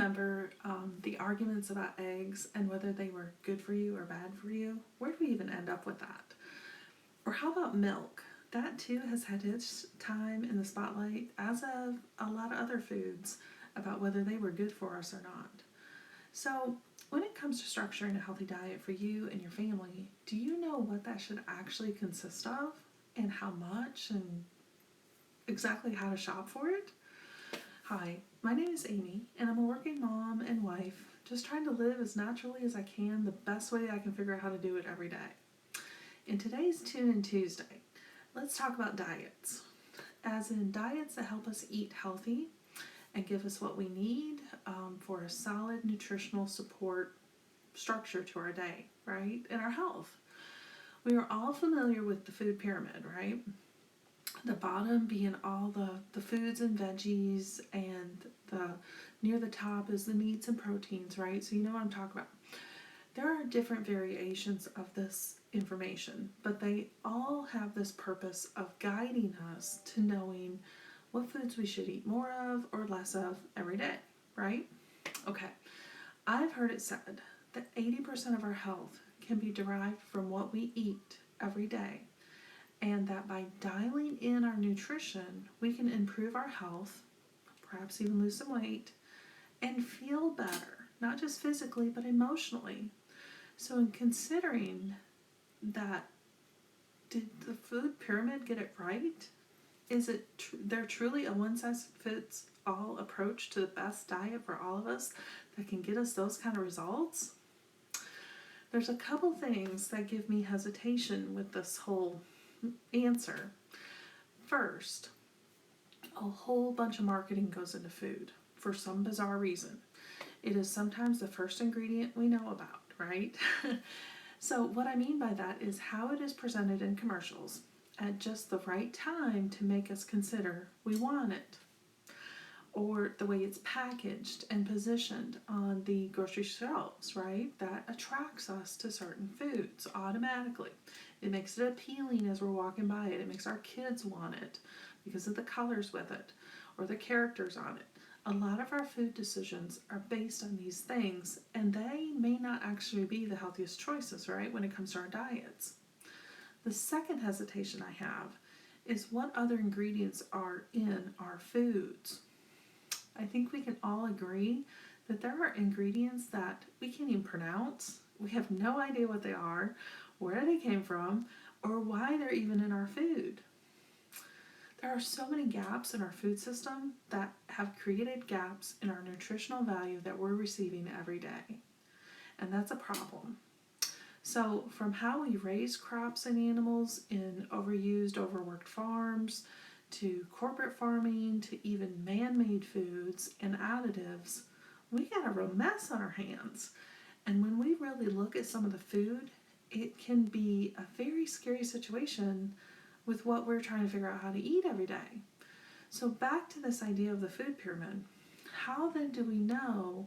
remember the arguments about eggs and whether they were good for you or bad for you? Where do we even end up with that? Or how about milk? That too has had its time in the spotlight, as of a lot of other foods, about whether they were good for us or not. So, when it comes to structuring a healthy diet for you and your family, do you know what that should actually consist of, and how much, and exactly how to shop for it? Hi, my name is Amy, and I'm a working mom and wife, just trying to live as naturally as I can, the best way I can figure out how to do it every day. In today's Tune In Tuesday, let's talk about diets, as in diets that help us eat healthy and give us what we need for a solid nutritional support structure to our day, right? And our health. We are all familiar with the food pyramid, right? The bottom being all the foods and veggies, and the near the top is the meats and proteins, right? So you know what I'm talking about. There are different variations of this information, but they all have this purpose of guiding us to knowing what foods we should eat more of or less of every day, right? Okay, I've heard it said that 80% of our health can be derived from what we eat every day, and that by dialing in our nutrition, we can improve our health, perhaps even lose some weight, and feel better, not just physically, but emotionally. So in considering that, did the food pyramid get it right? Is it there truly a one-size-fits-all approach to the best diet for all of us that can get us those kind of results? There's a couple things that give me hesitation with this whole answer. First, a whole bunch of marketing goes into food for some bizarre reason. It is sometimes the first ingredient we know about, right? So what I mean by that is how it is presented in commercials at just the right time to make us consider we want it. Or the way it's packaged and positioned on the grocery shelves, right? That attracts us to certain foods automatically. It makes it appealing as we're walking by it. It makes our kids want it because of the colors with it or the characters on it. A lot of our food decisions are based on these things, and they may not actually be the healthiest choices, right, when it comes to our diets. The second hesitation I have is what other ingredients are in our foods. I think we can all agree that there are ingredients that we can't even pronounce. We have no idea what they are, where they came from, or why they're even in our food. There are so many gaps in our food system that have created gaps in our nutritional value that we're receiving every day. And that's a problem. So from how we raise crops and animals in overused, overworked farms, to corporate farming, to even man-made foods and additives, we got a real mess on our hands. And when we really look at some of the food, it can be a very scary situation with what we're trying to figure out how to eat every day. So back to this idea of the food pyramid. How then do we know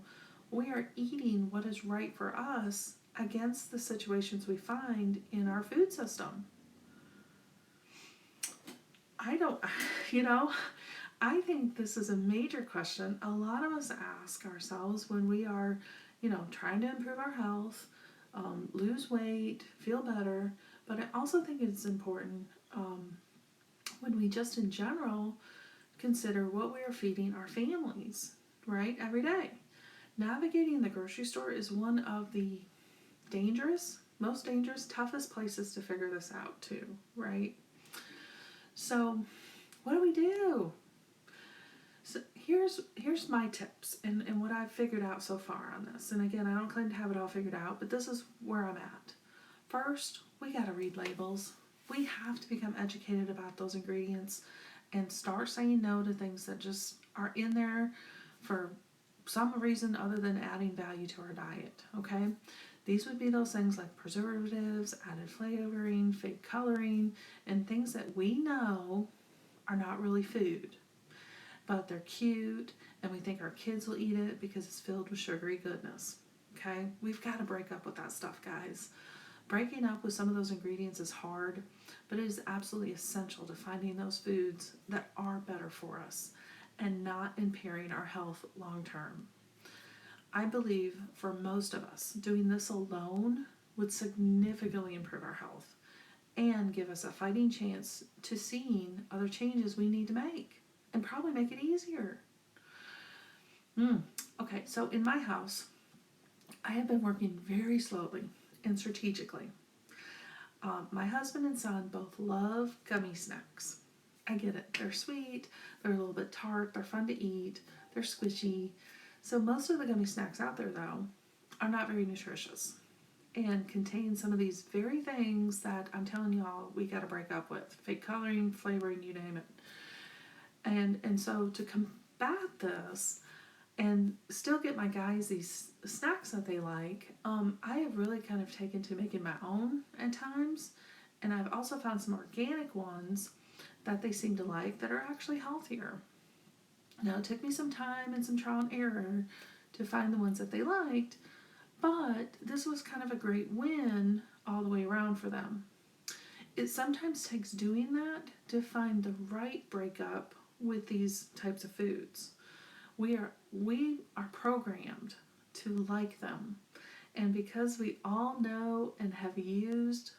we are eating what is right for us against the situations we find in our food system? I think this is a major question a lot of us ask ourselves when we are, trying to improve our health, lose weight, feel better. But I also think it's important when we just in general consider what we are feeding our families, right, every day. Navigating the grocery store is one of the most dangerous, toughest places to figure this out too, right? So what do we do? So here's my tips and what I've figured out so far on this. And again, I don't claim to have it all figured out, but this is where I'm at. First, we got to read labels. We have to become educated about those ingredients and start saying no to things that just are in there for some reason other than adding value to our diet, okay? These would be those things like preservatives, added flavoring, fake coloring, and things that we know are not really food, but they're cute and we think our kids will eat it because it's filled with sugary goodness, okay? We've got to break up with that stuff, guys. Breaking up with some of those ingredients is hard, but it is absolutely essential to finding those foods that are better for us and not impairing our health long term. I believe for most of us, doing this alone would significantly improve our health and give us a fighting chance to seeing other changes we need to make and probably make it easier. Okay, so in my house, I have been working very slowly and strategically. My husband and son both love gummy snacks. I get it. They're sweet, they're a little bit tart, they're fun to eat, they're squishy. So most of the gummy snacks out there, though, are not very nutritious and contain some of these very things that I'm telling y'all we got to break up with. Fake coloring, flavoring, you name it. And so to combat this and still get my guys these snacks that they like, I have really kind of taken to making my own at times. And I've also found some organic ones that they seem to like that are actually healthier. Now, it took me some time and some trial and error to find the ones that they liked, but this was kind of a great win all the way around for them. It sometimes takes doing that to find the right breakup with these types of foods. We are programmed to like them, and because we all know and have used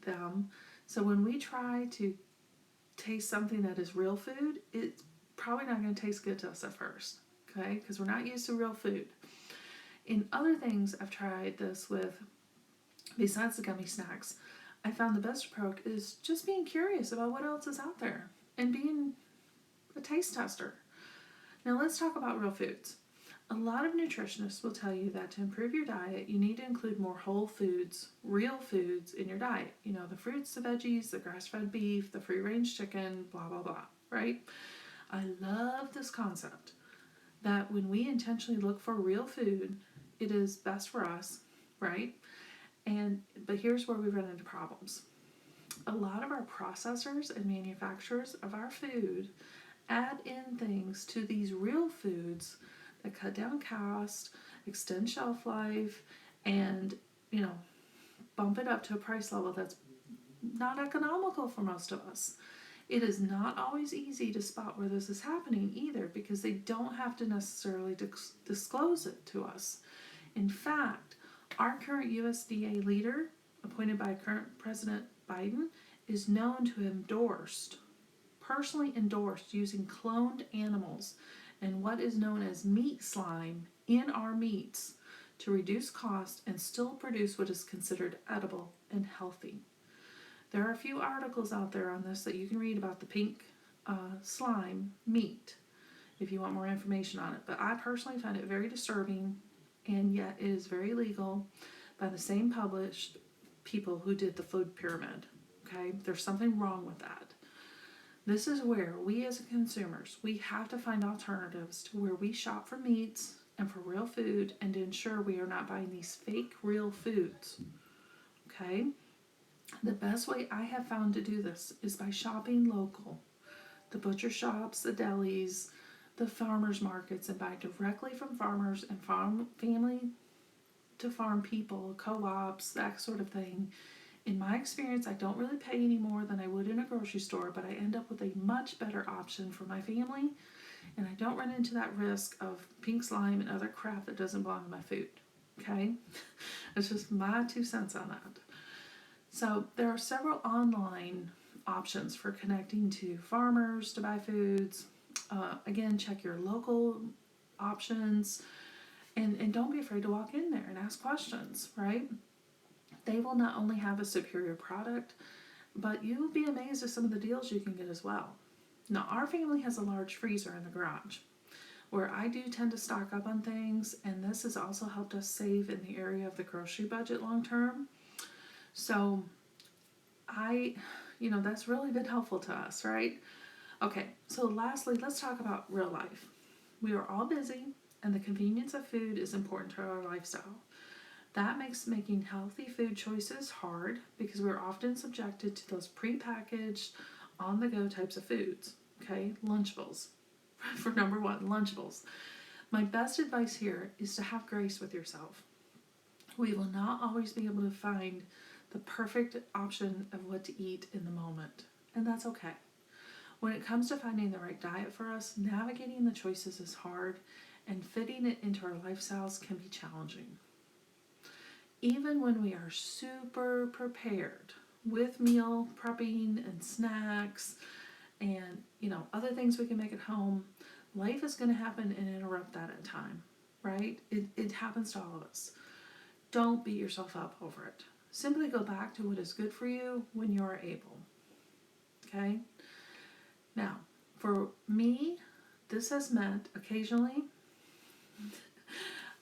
them, so when we try to taste something that is real food, it's probably not going to taste good to us at first, okay? Because we're not used to real food. In other things I've tried this with, besides the gummy snacks, I found the best approach is just being curious about what else is out there and being a taste tester. Now let's talk about real foods. A lot of nutritionists will tell you that to improve your diet, you need to include more whole foods, real foods in your diet. You know, the fruits, the veggies, the grass-fed beef, the free-range chicken, blah, blah, blah, right? I love this concept that when we intentionally look for real food, it is best for us, right? But here's where we run into problems. A lot of our processors and manufacturers of our food add in things to these real foods that cut down cost, extend shelf life, and, bump it up to a price level that's not economical for most of us. It is not always easy to spot where this is happening either, because they don't have to necessarily disclose it to us. In fact, our current USDA leader, appointed by current President Biden, is known to have personally endorsed using cloned animals and what is known as meat slime in our meats to reduce cost and still produce what is considered edible and healthy. There are a few articles out there on this that you can read about the pink slime meat if you want more information on it. But I personally find it very disturbing, and yet it is very legal by the same published people who did the food pyramid. Okay, there's something wrong with that. This is where we as consumers, we have to find alternatives to where we shop for meats and for real food, and to ensure we are not buying these fake real foods. Okay? The best way I have found to do this is by shopping local. The butcher shops, the delis, the farmers markets, and buy directly from farmers and family to farm people, co-ops, that sort of thing. In my experience, I don't really pay any more than I would in a grocery store, but I end up with a much better option for my family, and I don't run into that risk of pink slime and other crap that doesn't belong in my food. Okay? It's just my 2 cents on that. So there are several online options for connecting to farmers to buy foods. Again, check your local options, and don't be afraid to walk in there and ask questions, right? They will not only have a superior product, but you will be amazed at some of the deals you can get as well. Now, our family has a large freezer in the garage where I do tend to stock up on things, and this has also helped us save in the area of the grocery budget long term. So that's really been helpful to us, right? Okay, so lastly, let's talk about real life. We are all busy, and the convenience of food is important to our lifestyle. That makes making healthy food choices hard because we're often subjected to those prepackaged, on-the-go types of foods. Okay, Lunchables. For number one, Lunchables. My best advice here is to have grace with yourself. We will not always be able to find the perfect option of what to eat in the moment, and that's okay. When it comes to finding the right diet for us, navigating the choices is hard, and fitting it into our lifestyles can be challenging. Even when we are super prepared with meal prepping and snacks and other things we can make at home, life is going to happen and interrupt that at time, right? It happens to all of us. Don't beat yourself up over it. Simply go back to what is good for you when you are able. Okay? Now, for me, this has meant occasionally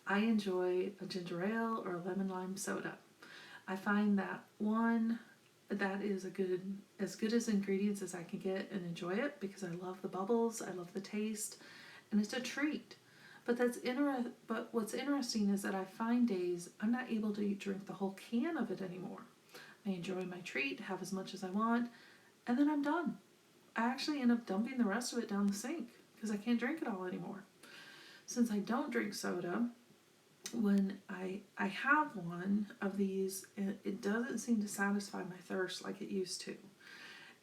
I enjoy a ginger ale or a lemon lime soda. I find that one that is as good as ingredients as I can get and enjoy it because I love the bubbles, I love the taste, and it's a treat. But what's interesting is that I find days I'm not able to drink the whole can of it anymore. I enjoy my treat, have as much as I want, and then I'm done. I actually end up dumping the rest of it down the sink because I can't drink it all anymore. Since I don't drink soda, when I have one of these, it doesn't seem to satisfy my thirst like it used to.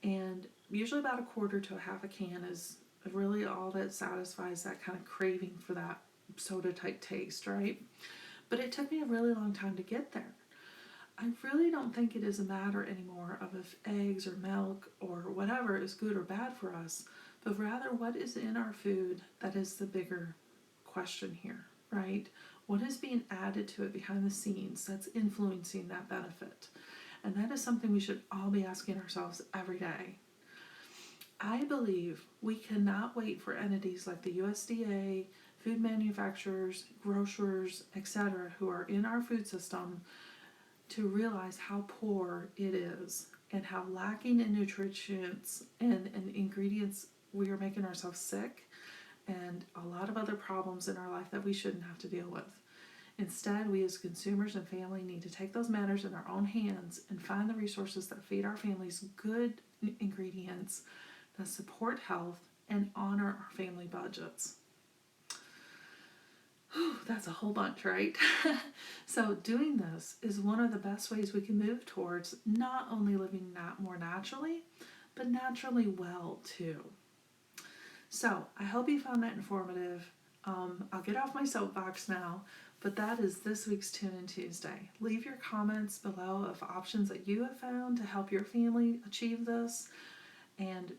And usually about a quarter to a half a can is really all that satisfies that kind of craving for that soda type taste, right? But it took me a really long time to get there. I really don't think it is a matter anymore of if eggs or milk or whatever is good or bad for us, but rather what is in our food that is the bigger question here, right? What is being added to it behind the scenes that's influencing that benefit? And that is something we should all be asking ourselves every day. I believe we cannot wait for entities like the USDA, food manufacturers, grocers, etc., who are in our food system to realize how poor it is and how lacking in nutrients and ingredients we are making ourselves sick and a lot of other problems in our life that we shouldn't have to deal with. Instead, we as consumers and family need to take those matters in our own hands and find the resources that feed our families good ingredients that support health and honor our family budgets. Whew, that's a whole bunch, right? So doing this is one of the best ways we can move towards not only living more naturally, but naturally well too. So I hope you found that informative. I'll get off my soapbox now, but that is this week's Tune In Tuesday. Leave your comments below of options that you have found to help your family achieve this. And